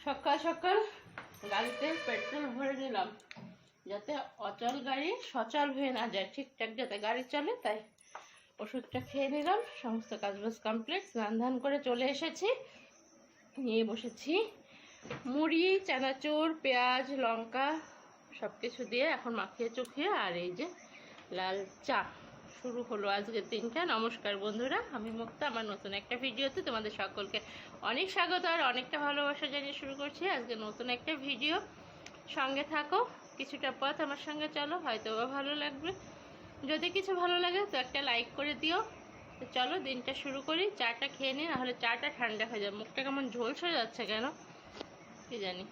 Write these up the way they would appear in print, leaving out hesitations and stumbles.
সকাল সকাল গাড়িতে পেট্রোল ভরে নিলাম, যাতে অচল গাড়ি সচল হয়ে না যায়, ঠিকঠাক যাতে গাড়ি চলে। তাই ওষুধটা খেয়ে নিলাম। সমস্ত কাজবাজ কমপ্লিট, স্নান ধান করে চলে এসেছি। নিয়ে বসেছি মুড়ি, চানাচুর, পেঁয়াজ, লঙ্কা সব কিছু দিয়ে এখন মাখিয়ে চুখিয়ে, আর এই যে লাল চা। শুরু হলো আজকের দিনটা। নমস্কার বন্ধুরা, আমি মুক্তা। আমার নতুন একটা ভিডিওতে তোমাদের সকলকে অনেক স্বাগত আর অনেকটা ভালোবাসা জানিয়ে শুরু করছি আজকে নতুন একটা ভিডিও। সঙ্গে থাকো, কিছুটা পথ আমার সঙ্গে চলো, হয়তো ভালো লাগবে। যদি কিছু ভালো লাগে তো একটা লাইক করে দিও। তো চলো দিনটা শুরু করি। চাটা খেয়ে নিই, নাহলে চাটা ঠান্ডা হয়ে যাবে। মুখটা কেমন ঝলসে যাচ্ছে কেন কি জানি।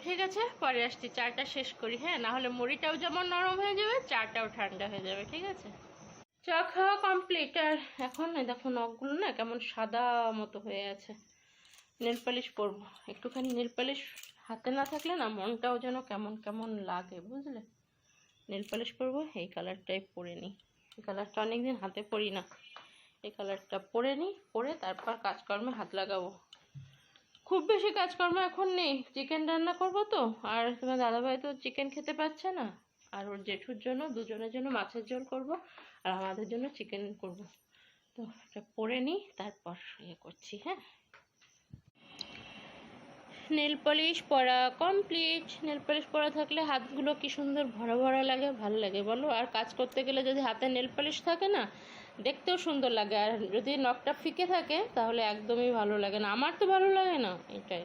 ঠিক আছে, পরে আসছি, চাটা শেষ করি। হ্যাঁ, নাহলে মুড়িটাও যেমন নরম হয়ে যাবে, চাটাও ঠান্ডা হয়ে যাবে। ঠিক আছে, চা খাওয়া কমপ্লিট। আর এখন দেখো নখগুলো না কেমন সাদা মতো হয়ে আছে। নেল পালিশ পরবো। একটুখানি নেল পালিশ হাতে না থাকলে না মনটাও যেন কেমন কেমন লাগে, বুঝলে। নেল পালিশ পরবো, এই কালারটাই পরে নিই। এই কালারটা অনেকদিন হাতে পরি না, এই কালারটা পরে নিই। পরে তারপর কাজকর্মে হাত লাগাবো। খুব বেশি কাজকর্ম এখন নেই, চিকেন রান্না করব তো। আর তোমার দাদাভাই তো চিকেন খেতে পাচ্ছে না, আর ওর জেঠুর জন্য, দুজনের জন্য মাছের ঝোল করব, আর আমাদের জন্য চিকেন করব। তো এটা পরে নিই, তারপর ইয়ে করছি। হ্যাঁ, নেল পলিশ পরা কমপ্লিট। নেল পলিশ পরা থাকলে হাতগুলো কি সুন্দর ভরা ভরা লাগে, ভালো লাগে বলো। আর কাজ করতে গেলে যদি হাতে নেল পলিশ থাকে না, দেখতেও সুন্দর লাগে। আর যদি নখটা ফিকে থাকে তাহলে একদমই ভালো লাগে না, আমার তো ভালো লাগে না। এটাই,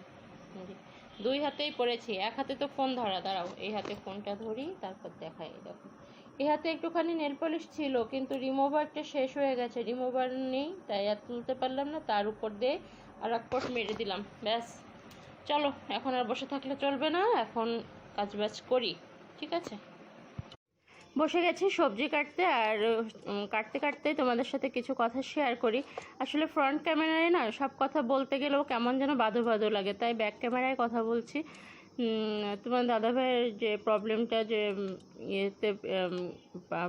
দুই হাতেই পরেছি। এক হাতে তো ফোন ধরা, দাঁড়াও এই হাতে ফোনটা ধরি, তারপর দেখাই। দেখো, এই হাতে একটুখানি নেল পলিশ ছিল, কিন্তু রিমুভারটা শেষ হয়ে গেছে, রিমুভার নেই, তাই আর তুলতে পারলাম না। তার উপর দিয়ে আর এক কোট মেরে দিলাম, ব্যাস। চলো, এখন আর বসে থাকলে চলবে না, এখন কাজবাজ করি। ঠিক আছে, বসে গেছি সবজি কাটতে। আর কাটতে কাটতে তোমাদের সাথে কিছু কথা শেয়ার করি। আসলে ফ্রন্ট ক্যামেরায় না সব কথা বলতে গেলেও কেমন যেন বাদো বাদো লাগে, তাই ব্যাক ক্যামেরায় কথা বলছি। তোমার দাদাভাইয়ের যে প্রবলেমটা, যে ইয়েতে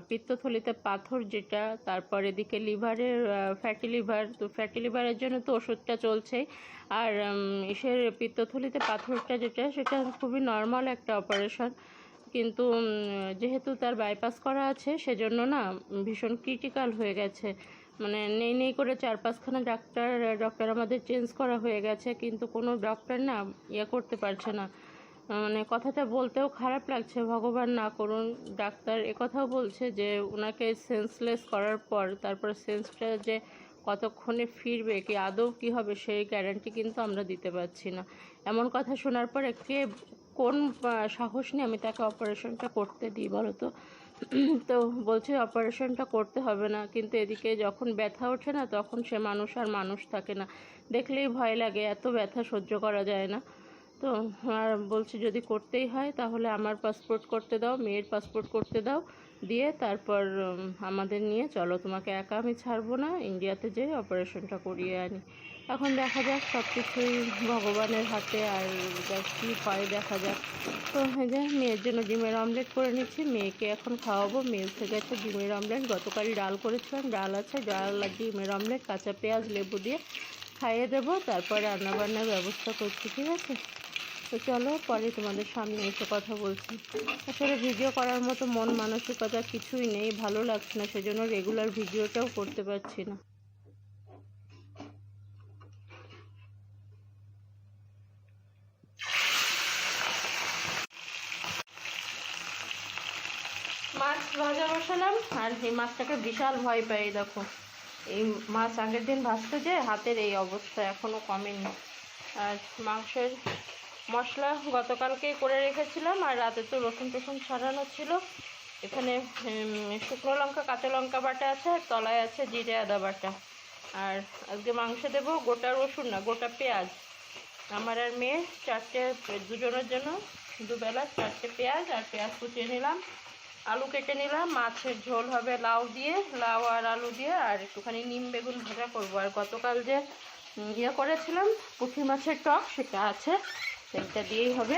পিত্তথলিতে পাথর যেটা, তারপর এদিকে লিভারের ফ্যাটি লিভার, তো ফ্যাটি লিভারের জন্য তো ওষুধটা চলছেই। আর ইসের পিত্তথলিতে পাথরটা যেটা, সেটা খুবই নর্মাল একটা অপারেশন, কিন্তু যেহেতু তার বাইপাস করা আছে সেজন্য না ভীষণ ক্রিটিক্যাল হয়ে গেছে। মানে নেই নেই করে 4-5খানা ডক্টর আমাদের চেঞ্জ করা হয়ে গেছে, কিন্তু কোনো ডক্টর না ইয়ে করতে পারছে না। মানে কথাটা বলতেও খারাপ লাগছে, ভগবান না করুন। ডাক্তার একথাও বলছে যে ওনাকে সেন্সলেস করার পর তারপর সেন্সটা যে কতক্ষণে ফিরবে, কি আদৌ কী হবে, সেই গ্যারান্টি কিন্তু আমরা দিতে পারছি না। এমন কথা শোনার পর কোন সাহস নিয়ে আমি তাকে অপারেশনটা করতে দিই বলো তো। তো বলছে অপারেশনটা করতে হবে না, কিন্তু এদিকে যখন ব্যথা ওঠে না, তখন সে মানুষ আর মানুষ থাকে না। দেখলেই ভয় লাগে, এত ব্যথা সহ্য করা যায় না। তো আর বলছে যদি করতেই হয় তাহলে আমার পাসপোর্ট করতে দাও, মেয়ের পাসপোর্ট করতে দাও, দিয়ে তারপর আমাদের নিয়ে চলো, তোমাকে একা আমি ছাড়বো না, ইন্ডিয়াতে যেয়ে অপারেশনটা করিয়ে আনি। এখন দেখা যাক, সব কিছুই ভগবানের হাতে, আর কী হয় দেখা যাক। তো এই যে মেয়ের জন্য ডিমের অমলেট করে নিচ্ছি, মেয়েকে এখন খাওয়াবো। মেয়ে উঠে গেছে, ডিমের অমলেট গতকালই ডাল করেছিলাম, ডাল আছে, ডাল আর ডিমের অমলেট কাঁচা পেঁয়াজ লেবু দিয়ে খাইয়ে দেবো, তারপর রান্নাবান্নার ব্যবস্থা করছি। ঠিক আছে, তো চলো পরে তোমাদের সামনে এসে কথা বলছি। আসলে ভিডিও করার মতো মন মানসিকতা কিছুই নেই, ভালো লাগছে না, সেজন্য রেগুলার ভিডিওটাও করতে পারছি না। মাছ ভাজা বসালাম, আর এই মাছটাকে বিশাল ভয় পাই। দেখো, এই মাছ আগের দিন ভাজতে যে হাতের এই অবস্থা এখনও কমেনি। আর মাংসের মশলা গতকালকেই করে রেখেছিলাম, আর রাতে তো রসুন টসুন ছাড়ানো ছিল। এখানে শুকনো লঙ্কা কাঁচা লঙ্কা বাটা আছে, আর তলায় আছে জিরে আদা বাটা। আর আজকে মাংসে দেবো গোটা রসুন না, গোটা পেঁয়াজ। আমার আর মেয়ে দুজনের জন্য দুবেলা 4টে পেঁয়াজ, আর পেঁয়াজ কুচিয়ে নিলাম, আলু কেটে নিলাম। মাছের ঝোল হবে লাউ দিয়ে, লাউ আর আলু দিয়ে, আর একটুখানি নিম বেগুন ভাজা করবো। আর গতকাল যে ইয়ে করেছিলাম পুঁটি মাছের টক, সেটা আছে, সেইটা দিয়েই হবে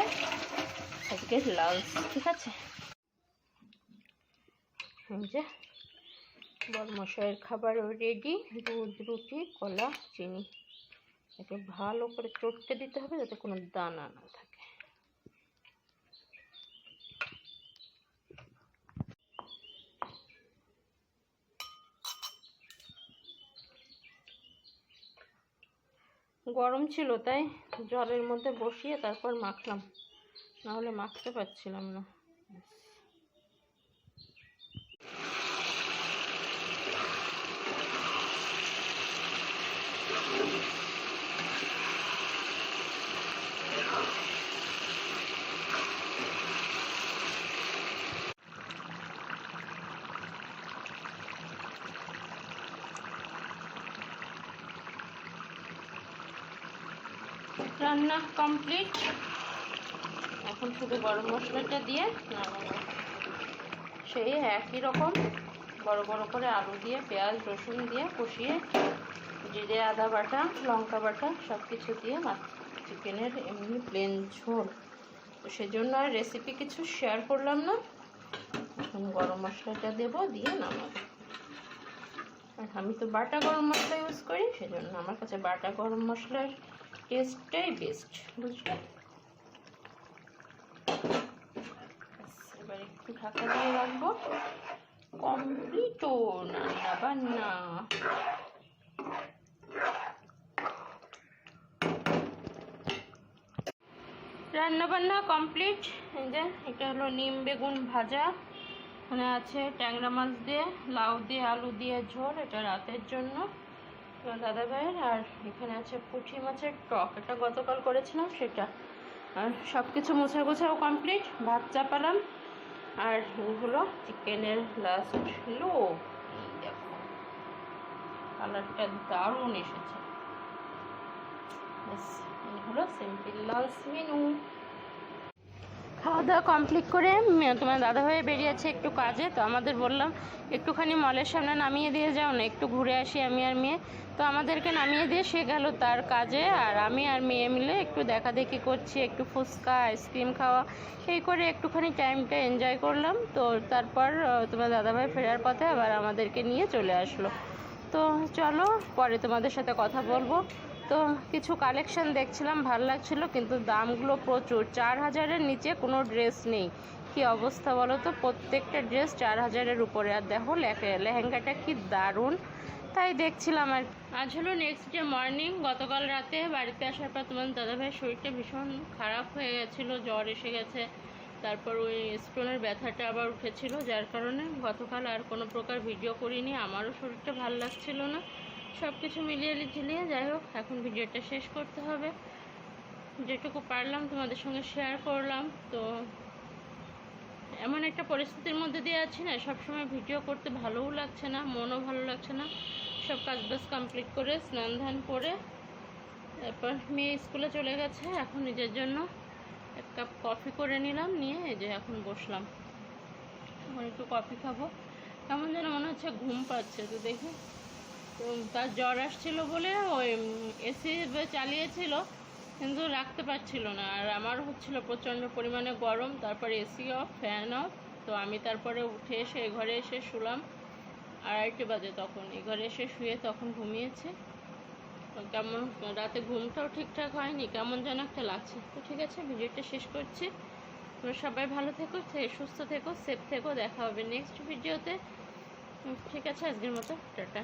আজকে লাঞ্চ। ঠিক আছে, যে বড়মশাইয়ের খাবার রেডি, দুধ, রুটি, কলা, চিনি। একটু ভালো করে চটকে দিতে হবে যাতে কোনো দানা না থাকে। গরম ছিল তাই জলের মধ্যে বসিয়ে তারপর মাখলাম, না হলে মাখতে পারছিলাম না। রান্না কমপ্লিট, এখন শুধু গরম মশলাটা দিয়ে নামাবো। সেই একই রকম বড় বড় করে আলু দিয়ে পেঁয়াজ রসুন দিয়ে কষিয়ে জিরে আদা বাটা লঙ্কা বাটা সব কিছু দিয়ে চিকেনের এমনি প্লেন ঝোল, তো সেজন্য আর রেসিপি কিছু শেয়ার করলাম না। এখন গরম মশলাটা দেবো, দিয়ে নামাবো। আর আমি তো বাটা গরম মশলা ইউজ করি, সেজন্য আমার কাছে বাটা গরম মশলার টেস্টটাই বেস্ট, বুঝলে। এবার একটু ঢাকা দিয়ে রাখবো। কমপ্লিট রান্না বান্না। রান্নাবান্না কমপ্লিট। এই যে এটা হলো নিম বেগুন ভাজা, এখানে আছে ট্যাংরা মাছ দিয়ে লাউ দিয়ে আলু দিয়ে ঝোল, এটা রাতের জন্য দাদা ভাইয়ের। আর এখানে আছে পুঁটি মাছের টক, এটা গতকাল করেছিলাম সেটা। আর সব কিছু মোছা গোছাও কমপ্লিট, ভাত চাপালাম। আর এগুলো চিকেনের লাস্ট লুক, দেখো কালারটা দারুণ এসেছে। এই হলো সিম্পল লাঞ্চ মেনু। খাওয়া দাওয়া কমপ্লিট করে তোমার দাদাভাই বেরিয়েছে একটু কাজে, তো আমাদের বললাম একটুখানি মলের সামনে নামিয়ে দিয়ে যাও না, একটু ঘুরে আসি আমি আর মেয়ে। তো আমাদেরকে নামিয়ে দিয়ে সে গেল তার কাজে, আর আমি আর মেয়ে মিলে একটু দেখাদেখি করছি, একটু ফুচকা আইসক্রিম খাওয়া এই করে একটুখানি টাইমটা এনজয় করলাম। তো তারপর তোমার দাদাভাই ফেরার পথে আবার আমাদেরকে নিয়ে চলে আসলো। তো চলো পরে তোমাদের সাথে কথা বলবো। তো কিছু কালেকশন দেখছিলাম, ভালো লাগছিল, কিন্তু দামগুলো প্রচুর। 4000-এর নিচে কোনো ড্রেস নেই। কি অবস্থা বলো তো, প্রত্যেকটা ড্রেস 4000-এর উপরে। আর দেখো লেহেঙ্গাটা কি দারুণ, তাই দেখছিলাম। আর আজ হলো নেক্সট ডে মর্নিং। গতকাল রাতে বাড়িতে আসার পর তোমার দাদাভাইয়ের শরীরটা ভীষণ খারাপ হয়ে গেছিলো, জ্বর এসে গেছে, তারপর ওই স্টোনের ব্যথাটা আবার উঠেছিল, যার কারণে গতকাল আর কোনো প্রকার ভিডিও করিনি। আমারও শরীরটা ভালো লাগছিল না, সব কিছু মিলিয়ে ঝিলিয়ে যাই হোক এখন ভিডিওটা শেষ করতে হবে। যেটুকু পারলাম তোমাদের সঙ্গে শেয়ার করলাম। তো এমন একটা পরিস্থিতির মধ্যে দিয়ে আছি না, সবসময় ভিডিও করতে ভালোও লাগছে না, মনও ভালো লাগছে না। সব কাজবাজ কমপ্লিট করে স্নান ধান করে তারপর মেয়ে স্কুলে চলে গেছে, এখন নিজের জন্য এক কাপ কফি করে নিলাম, নিয়ে এই যে এখন বসলাম। এখন একটু কফি খাবো। কেমন যেন মনে হচ্ছে ঘুম পাচ্ছে, তো দেখি। তো তার জ্বর আসছিল বলে ওই এসি চালিয়েছিল, কিন্তু রাখতে পারছিল না। আর আমার হচ্ছিল প্রচণ্ড পরিমাণে গরম, তারপরে এসি অফ ফ্যান অফ। তো আমি তারপরে উঠে এসে এই ঘরে এসে শুলাম 2:30 বাজে, তখন এই ঘরে এসে শুয়ে তখন ঘুমিয়েছে। কেমন রাতে ঘুমটাও ঠিকঠাক হয়নি, কেমন যেন একটা লাগছে। তো ঠিক আছে, ভিডিওটা শেষ করছি। তোমরা সবাই ভালো থেকো, সুস্থ থেকো, সেফ থেকো। দেখা হবে নেক্সট ভিডিওতে। ঠিক আছে, আজকের মতো টাটা।